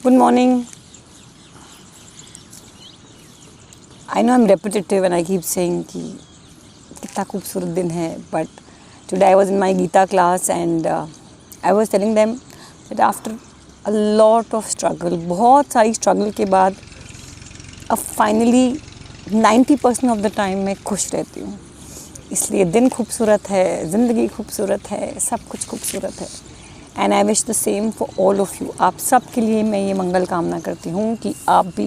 Good morning. I know I'm repetitive and I keep saying कि कितना खूबसूरत दिन है, but today I was in my Gita class and I was telling them that after a lot of struggle, बहुत सारी struggle के बाद अब finally 90% of the time मैं खुश रहती हूँ. इसलिए दिन खूबसूरत है, ज़िंदगी खूबसूरत है, सब कुछ खूबसूरत है. And I wish the same for all of you. आप सब के लिए मैं ये मंगल कामना करती हूँ कि आप भी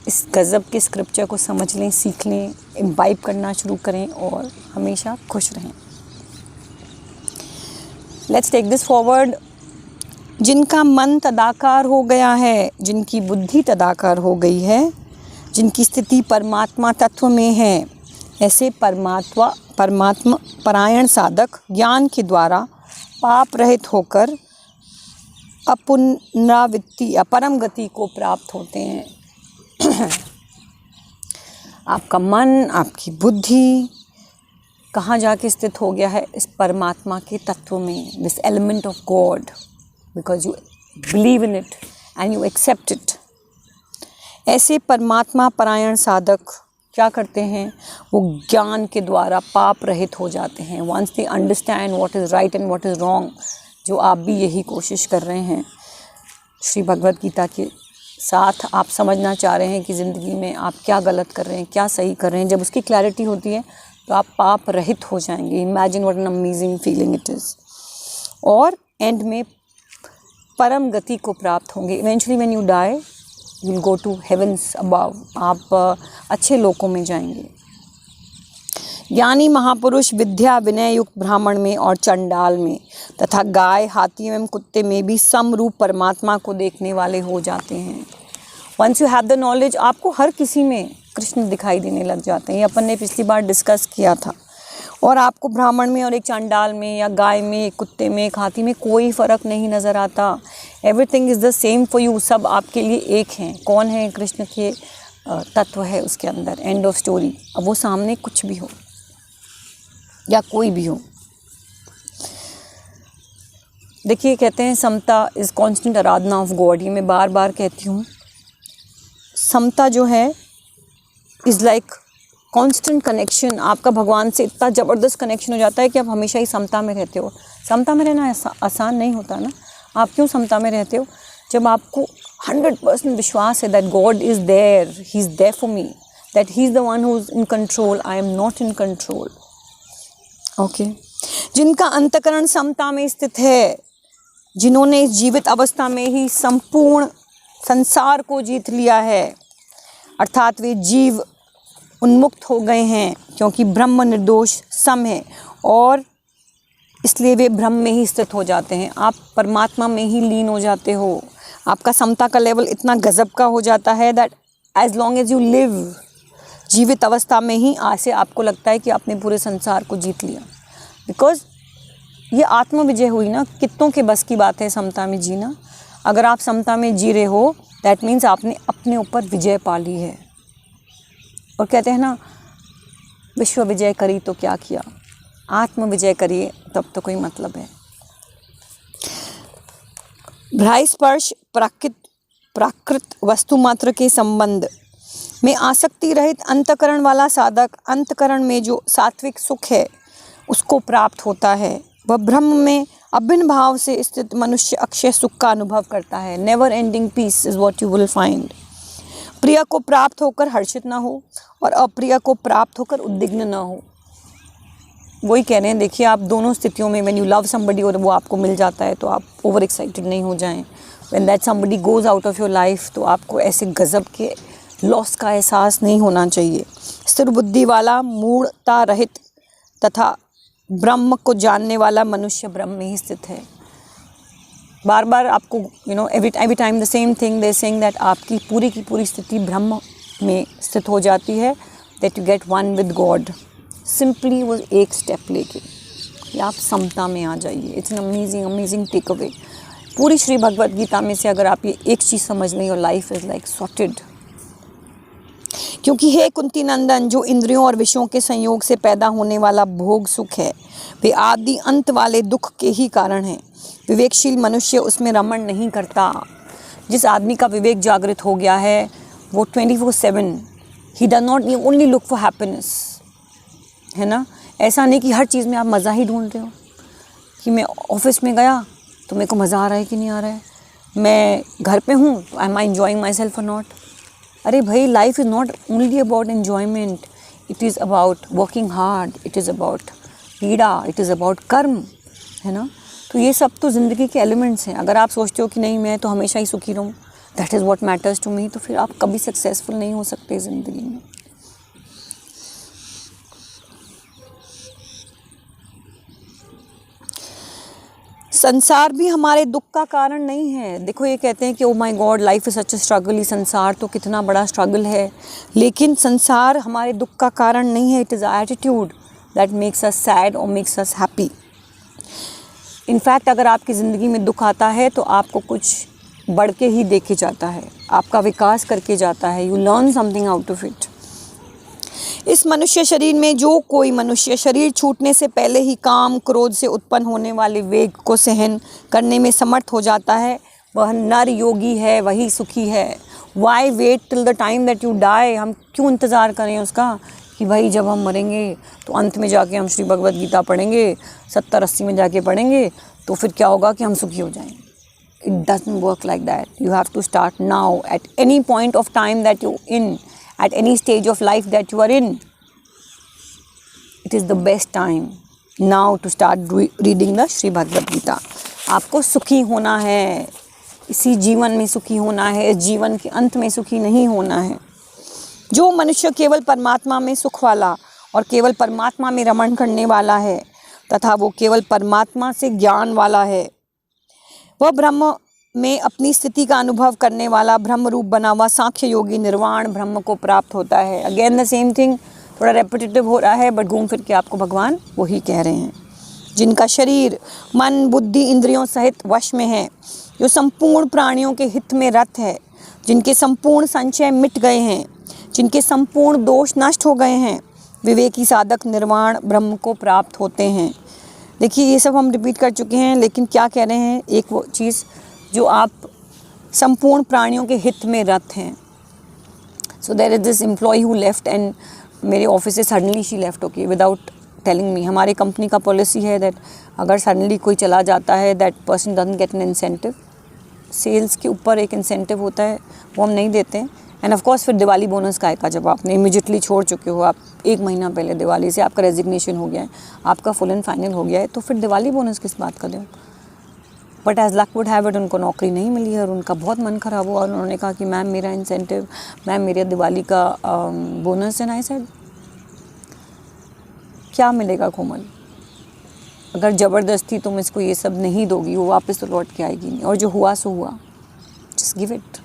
इस गज़ब के स्क्रिप्चर को समझ लें, सीख लें, इम्बाइब करना शुरू करें और हमेशा खुश रहें. Let's take this forward. जिनका मन तदाकार हो गया है, जिनकी बुद्धि तदाकार हो गई है, जिनकी स्थिति परमात्मा तत्व में है, ऐसे परमात्मा परायण साधक ज्ञान के द्वारा पाप रहित होकर अपुनरावृत्ति या परम गति को प्राप्त होते हैं. आपका मन, आपकी बुद्धि कहाँ जाके स्थित हो गया है? इस परमात्मा के तत्व में, this element of God, because you believe in it and you accept it. ऐसे परमात्मा परायण साधक क्या करते हैं? वो ज्ञान के द्वारा पाप रहित हो जाते हैं. Once they understand what is right and what is wrong, जो आप भी यही कोशिश कर रहे हैं. श्री भगवद गीता के साथ आप समझना चाह रहे हैं कि ज़िंदगी में आप क्या गलत कर रहे हैं, क्या सही कर रहे हैं. जब उसकी क्लैरिटी होती है तो आप पाप रहित हो जाएंगे. Imagine what an amazing feeling it is. और एंड में परम गति को प्राप्त होंगे. Eventually when you die you will go to heavens above. आप अच्छे लोकों में जाएंगे. ज्ञानी महापुरुष विद्या विनय युक्त ब्राह्मण में और चंडाल में तथा गाय, हाथी एवं कुत्ते में भी समरूप परमात्मा को देखने वाले हो जाते हैं. Once you have the knowledge, आपको हर किसी में कृष्ण दिखाई देने लग जाते हैं. ये अपन ने पिछली बार डिस्कस किया था. और आपको ब्राह्मण में और एक चांडाल में या गाय में, एक कुत्ते में, एक हाथी में कोई फ़र्क नहीं नज़र आता. Everything is the same for you. सब आपके लिए एक हैं. कौन है? कृष्ण के तत्व है उसके अंदर. End of story. अब वो सामने कुछ भी हो या कोई भी हो. देखिए, कहते हैं samata is constant aradhana of God. ये मैं बार बार कहती हूँ. समता जो है इज़ लाइक कांस्टेंट कनेक्शन. आपका भगवान से इतना ज़बरदस्त कनेक्शन हो जाता है कि आप हमेशा ही समता में रहते हो. समता में रहना आसान नहीं होता ना. आप क्यों समता में रहते हो? जब आपको 100% विश्वास है that God is there, he is there for me, that he is the one who is in control, I am not in control. Okay. जिनका अंतकरण समता में स्थित है, जिन्होंने इस जीवित अवस्था में ही संपूर्ण संसार को जीत लिया है, अर्थात वे जीव उन्मुक्त हो गए हैं, क्योंकि ब्रह्म निर्दोष सम है और इसलिए वे ब्रह्म में ही स्थित हो जाते हैं. आप परमात्मा में ही लीन हो जाते हो. आपका समता का लेवल इतना गजब का हो जाता है that as long as you live, जीवित अवस्था में ही ऐसे आपको लगता है कि आपने पूरे संसार को जीत लिया. बिकॉज ये आत्म विजय हुई ना. कितनों के बस की बात है समता में जीना. अगर आप समता में जी रहे हो, दैट मीन्स आपने अपने ऊपर विजय पा ली है. और कहते हैं ना, विश्व विजय करी तो क्या किया, आत्म विजय करिए तब तो कोई मतलब है. भ्राय स्पर्श प्राकृत वस्तु मात्र के संबंध में आसक्ति रहित अंतकरण वाला साधक अंतकरण में जो सात्विक सुख है उसको प्राप्त होता है. वह ब्रह्म में अभिन्न भाव से स्थित मनुष्य अक्षय सुख का अनुभव करता है. Never ending peace is what you will find. प्रिय को प्राप्त होकर हर्षित ना हो और अप्रिय को प्राप्त होकर उद्विग्न ना हो. वही कह रहे हैं. देखिए, आप दोनों स्थितियों में, व्हेन यू लव समबडी और वो आपको मिल जाता है तो आप ओवर एक्साइटेड नहीं हो जाएं. When that somebody goes out of your life तो आपको ऐसे गज़ब के लॉस का एहसास नहीं होना चाहिए. स्थिर बुद्धि वाला, मूढ़ता रहित तथा ब्रह्म को जानने वाला मनुष्य ब्रह्म में ही स्थित है. बार बार आपको every time the same thing they saying that आपकी पूरी की पूरी स्थिति ब्रह्म में स्थित हो जाती है. That you get one with God. Simply वो एक स्टेप लेके कि आप समता में आ जाइए. It's an amazing take away. पूरी श्री भगवद गीता में से अगर आप ये एक चीज़ समझ लें, your life is like sorted. क्योंकि हे कुंती नंदन, जो इंद्रियों और विषयों के संयोग से पैदा होने वाला भोग सुख है, वे आदि अंत वाले दुख के ही कारण हैं. विवेकशील मनुष्य उसमें रमण नहीं करता. जिस आदमी का विवेक जागृत हो गया है वो 24/7 he does not only look for happiness, है ना। ऐसा नहीं कि हर चीज़ में आप मज़ा ही ढूंढ रहे हो कि मैं ऑफिस में गया तो मेरे को मज़ा आ रहा है कि नहीं आ रहा है, मैं घर पे हूँ तो am I enjoying myself और नॉट। अरे भाई, life is not only about enjoyment, it is about working hard, it is about पीड़ा, इट इज़ अबाउट कर्म, है ना। तो ये सब तो ज़िंदगी के एलिमेंट्स हैं। अगर आप सोचते हो कि नहीं मैं तो हमेशा ही सुखी रहूँ, that is what matters to me, तो फिर आप कभी सक्सेसफुल नहीं हो सकते ज़िंदगी में। संसार भी हमारे दुख का कारण नहीं है। देखो, ये कहते हैं कि oh my God life is such a struggle, ये संसार तो कितना बड़ा स्ट्रगल है, लेकिन संसार हमारे दुख का कारण नहीं है। It is a attitude that makes us sad और मेक्स अस हैप्पी। इनफैक्ट अगर आपकी ज़िंदगी में दुख आता है तो आपको कुछ बढ़ के ही देके जाता है, आपका विकास करके जाता है, you learn something out of it. इस मनुष्य शरीर में जो कोई मनुष्य शरीर छूटने से पहले ही काम क्रोध से उत्पन्न होने वाले वेग को सहन करने में समर्थ हो जाता है, वह नर योगी है, वही सुखी है। Why wait till the time that you die, हम क्यों इंतज़ार करें उसका कि भाई जब हम मरेंगे तो अंत में जाके हम श्री भगवद गीता पढ़ेंगे, 70-80 में जाके पढ़ेंगे तो फिर क्या होगा कि हम सुखी हो जाएंगे। It doesn't work like that. You have to start now at any point of time that you in, at any stage of life that you are in. It is the best time now to start reading the Shri Bhagavad Gita. आपको सुखी होना है, इसी जीवन में सुखी होना है, इस जीवन के अंत में सुखी नहीं होना है। जो मनुष्य केवल परमात्मा में सुख वाला और केवल परमात्मा में रमण करने वाला है तथा वो केवल परमात्मा से ज्ञान वाला है, वह ब्रह्म में अपनी स्थिति का अनुभव करने वाला ब्रह्म रूप बना हुआ सांख्य योगी निर्वाण ब्रह्म को प्राप्त होता है। अगेन द सेम थिंग, थोड़ा रेपिटेटिव हो रहा है बट घूम फिर के आपको भगवान वही कह रहे हैं। जिनका शरीर मन बुद्धि इंद्रियों सहित वश में है, जो संपूर्ण प्राणियों के हित में रत है, जिनके संपूर्ण संशय मिट गए हैं, जिनके संपूर्ण दोष नष्ट हो गए हैं, विवेकी साधक निर्वाण ब्रह्म को प्राप्त होते हैं। देखिए, ये सब हम रिपीट कर चुके हैं, लेकिन क्या कह रहे हैं, एक वो चीज़ जो आप संपूर्ण प्राणियों के हित में रत हैं। So there is this employ who left and मेरे ऑफिस से suddenly she left, okay, without telling me. हमारे कंपनी का पॉलिसी है दैट अगर सडनली कोई चला जाता है that person doesn't get an incentive. Sales के ऊपर एक इंसेंटिव होता है, वो हम नहीं देते हैं। एंड ऑफ कोर्स फिर दिवाली बोनस का आएगा, जब आपने इमीडिएटली छोड़ चुके हो, आप 1 महीना पहले दिवाली से आपका रेजिग्नेशन हो गया है, आपका फुल एंड फाइनल हो गया है, तो फिर दिवाली बोनस किस बात का दें। But as luck would have it, उनको नौकरी नहीं मिली है और उनका बहुत मन ख़राब हुआ और उन्होंने कहा कि मैम मेरा इंसेंटिव, मैम मेरे दिवाली का बोनस है। ना, आई सेड क्या मिलेगा कोमल, अगर ज़बरदस्ती तुम इसको ये सब नहीं दोगी वो वापस तो लौट के आएगी नहीं, और जो हुआ सो हुआ, जस्ट गिव इट।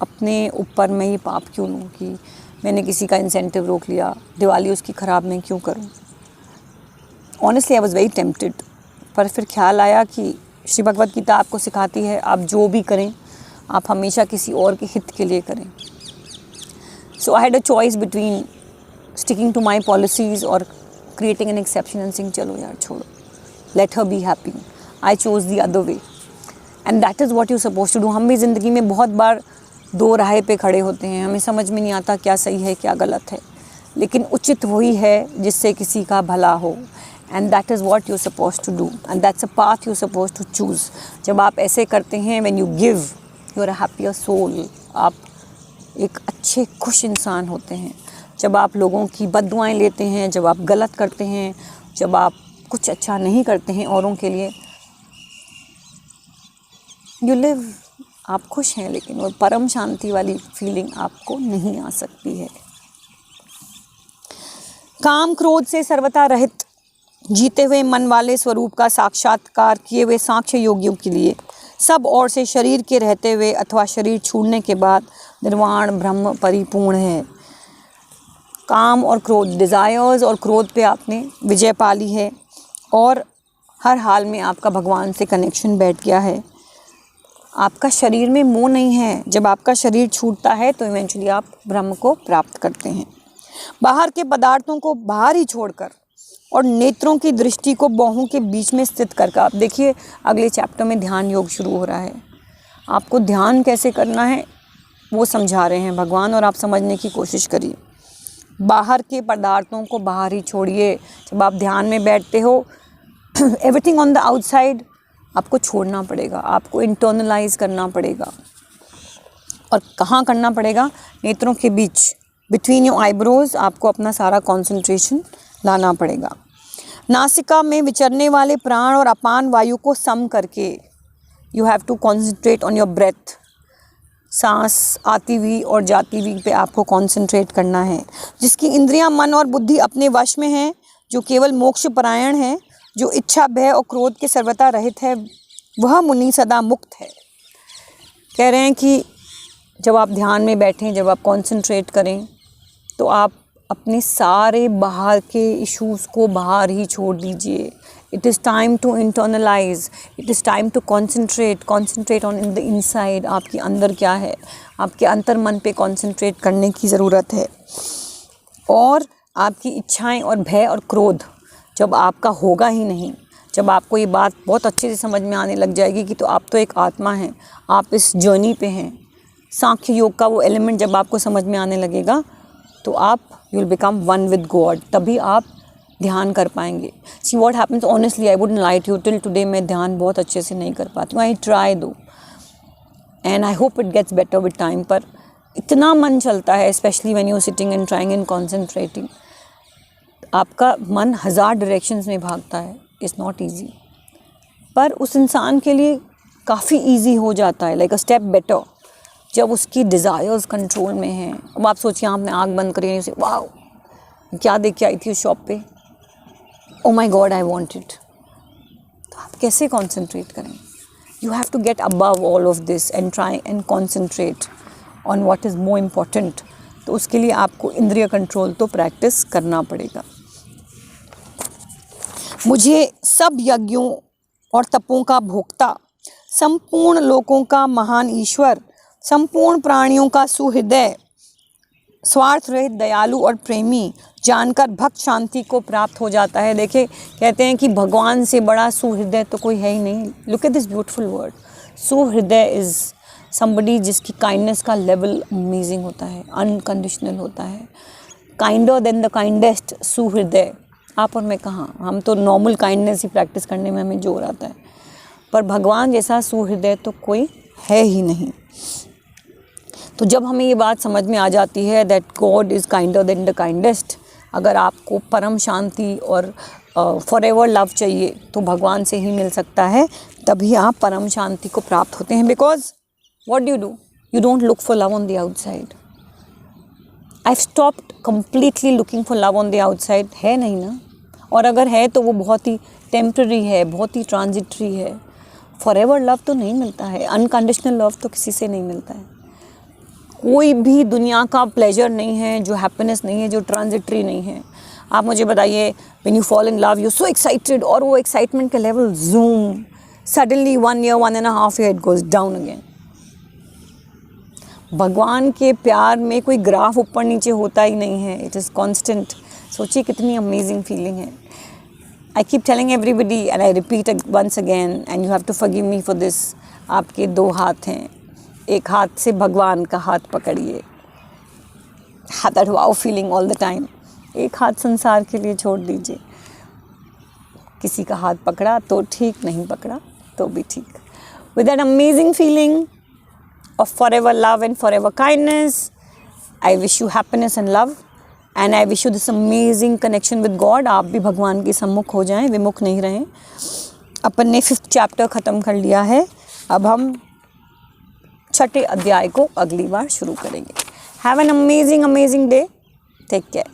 अपने ऊपर मैं ये पाप क्यों लूँ कि मैंने किसी का इंसेंटिव रोक लिया, दिवाली उसकी ख़राब मैं क्यों करूँ। Honestly I was very tempted, पर फिर ख्याल आया कि श्री भगवद गीता आपको सिखाती है आप जो भी करें आप हमेशा किसी और के हित के लिए करें। So I had a choice between sticking to my policies और creating an exception and sing चलो यार छोड़ो, let her be happy. I chose the other way and that is what you suppose to do. हम भी ज़िंदगी में बहुत बार दो राह पे खड़े होते हैं, हमें समझ में नहीं आता क्या सही है क्या गलत है, लेकिन उचित वही है जिससे किसी का भला हो। And that is what you suppose to do and that's a path you suppose to choose. जब आप ऐसे करते हैं, when you give, you are a happier soul, आप एक अच्छे खुश इंसान होते हैं। जब आप लोगों की बद्दुआएं लेते हैं, जब आप गलत करते हैं, जब आप कुछ अच्छा नहीं करते हैं औरों के लिए, यू लिव, आप खुश हैं, लेकिन वो परम शांति वाली फीलिंग आपको नहीं आ सकती है। काम क्रोध से सर्वथा रहित जीते हुए मन वाले स्वरूप का साक्षात्कार किए हुए सांख्य योगियों के लिए सब ओर से शरीर के रहते हुए अथवा शरीर छूटने के बाद निर्वाण ब्रह्म परिपूर्ण है। काम और क्रोध, डिज़ायर्स और क्रोध पे आपने विजय पा ली है और हर हाल में आपका भगवान से कनेक्शन बैठ गया है। आपका शरीर में मोह नहीं है। जब आपका शरीर छूटता है तो इवेंचुअली आप ब्रह्म को प्राप्त करते हैं। बाहर के पदार्थों को बाहर ही छोड़कर और नेत्रों की दृष्टि को बाहों के बीच में स्थित करके, आप देखिए अगले चैप्टर में ध्यान योग शुरू हो रहा है। आपको ध्यान कैसे करना है वो समझा रहे हैं भगवान, और आप समझने की कोशिश करिए। बाहर के पदार्थों को बाहर ही छोड़िए। जब आप ध्यान में बैठते हो एवरीथिंग ऑन द आउटसाइड आपको छोड़ना पड़ेगा, आपको इंटरनलाइज करना पड़ेगा। और कहाँ करना पड़ेगा? नेत्रों के बीच, बिटवीन योर आईब्रोज आपको अपना सारा कंसंट्रेशन लाना पड़ेगा। नासिका में विचरने वाले प्राण और अपान वायु को सम करके you have to concentrate on your breath. सांस आती हुई और जाती हुई पे आपको कंसंट्रेट करना है। जिसकी इंद्रियां, मन और बुद्धि अपने वश में हैं, जो केवल मोक्ष परायण है, जो इच्छा, भय और क्रोध के सर्वथा रहित है, वह मुनि सदा मुक्त है। कह रहे हैं कि जब आप ध्यान में बैठें, जब आप कंसंट्रेट करें, तो आप अपने सारे बाहर के इश्यूज़ को बाहर ही छोड़ दीजिए। It is time to internalise, it is time to concentrate on in the inside. आपके अंदर क्या है, आपके अंतर मन पे कॉन्सेंट्रेट करने की ज़रूरत है। और आपकी इच्छाएं और भय और क्रोध जब आपका होगा ही नहीं, जब आपको ये बात बहुत अच्छे से समझ में आने लग जाएगी कि तो आप तो एक आत्मा हैं, आप इस जर्नी पे हैं, सांख्य योग का वो एलिमेंट जब आपको समझ में आने लगेगा, तो आप you will become one with God. तभी आप ध्यान कर पाएंगे। See what happens, honestly I wouldn't lie to you, till today मैं ध्यान बहुत अच्छे से नहीं कर पाती हूँ। I try do and I hope it gets better with time, पर इतना मन चलता है, specially when you sitting and trying and concentrating. आपका मन 1000 डायरेक्शंस में भागता है, इट्स नॉट ईजी। पर उस इंसान के लिए काफ़ी ईजी हो जाता है, लाइक अ स्टेप बेटर, जब उसकी डिज़ायर्स कंट्रोल में हैं। अब आप सोचिए, आपने आँख बंद करी, उसे वाह क्या देख के आई थी उस शॉप पे, oh my God I want it. तो आप कैसे कॉन्सेंट्रेट करें? You have to get above all of this and try and concentrate on what is more important. तो उसके लिए आपको इंद्रिय कंट्रोल तो प्रैक्टिस करना पड़ेगा। मुझे सब यज्ञों और तपों का भोक्ता, संपूर्ण लोकों का महान ईश्वर, संपूर्ण प्राणियों का सुहृदय, स्वार्थ रहित, दयालु और प्रेमी जानकर भक्त शांति को प्राप्त हो जाता है। देखिए, कहते हैं कि भगवान से बड़ा सुहृदय तो कोई है ही नहीं। Look at this beautiful word, suhriday is somebody जिसकी काइंडनेस का लेवल अमेजिंग होता है, अनकंडीशनल होता है, kinder than the kindest suhriday. आप और मैं कहाँ, हम तो नॉर्मल काइंडनेस ही प्रैक्टिस करने में हमें जोर आता है, पर भगवान जैसा सुहृदय तो कोई है ही नहीं। तो जब हमें ये बात समझ में आ जाती है that God is kinder than the kindest, अगर आपको परम शांति और फॉरएवर लव चाहिए तो भगवान से ही मिल सकता है, तभी आप परम शांति को प्राप्त होते हैं। Because what do, you don't look for love on the outside. I have stopped completely looking for love on the outside. है नहीं ना, और अगर है तो वो बहुत ही टेम्पररी है, बहुत ही ट्रांजिटरी है। फॉरएवर लव तो नहीं मिलता है, अनकंडीशनल लव तो किसी से नहीं मिलता है। कोई भी दुनिया का प्लेजर नहीं है जो हैप्पीनेस नहीं है, जो ट्रांजिटरी नहीं है। आप मुझे बताइए, when you fall in love you so excited, और वो एक्साइटमेंट का level zoom, suddenly 1 year 1.5 year it goes down again. भगवान के प्यार में कोई ग्राफ ऊपर नीचे होता ही नहीं है, इट इज़ कॉन्स्टेंट। सोचिए कितनी अमेजिंग फीलिंग है। I keep telling everybody and I repeat once again and you have to forgive me for this. आपके 2 हाथ हैं, एक हाथ से भगवान का हाथ पकड़िए, that wow feeling all the time. एक हाथ संसार के लिए छोड़ दीजिए। किसी का हाथ पकड़ा तो ठीक, नहीं पकड़ा तो भी ठीक। With that amazing feeling of forever love and forever kindness, I wish you happiness and love and I wish you this amazing connection with God। आप भी भगवान के सम्मुख हो जाएं, विमुख नहीं रहें। अपन ने 5th चैप्टर ख़त्म कर लिया है, अब हम 6ठे अध्याय को अगली बार शुरू करेंगे। Have an amazing day, take care.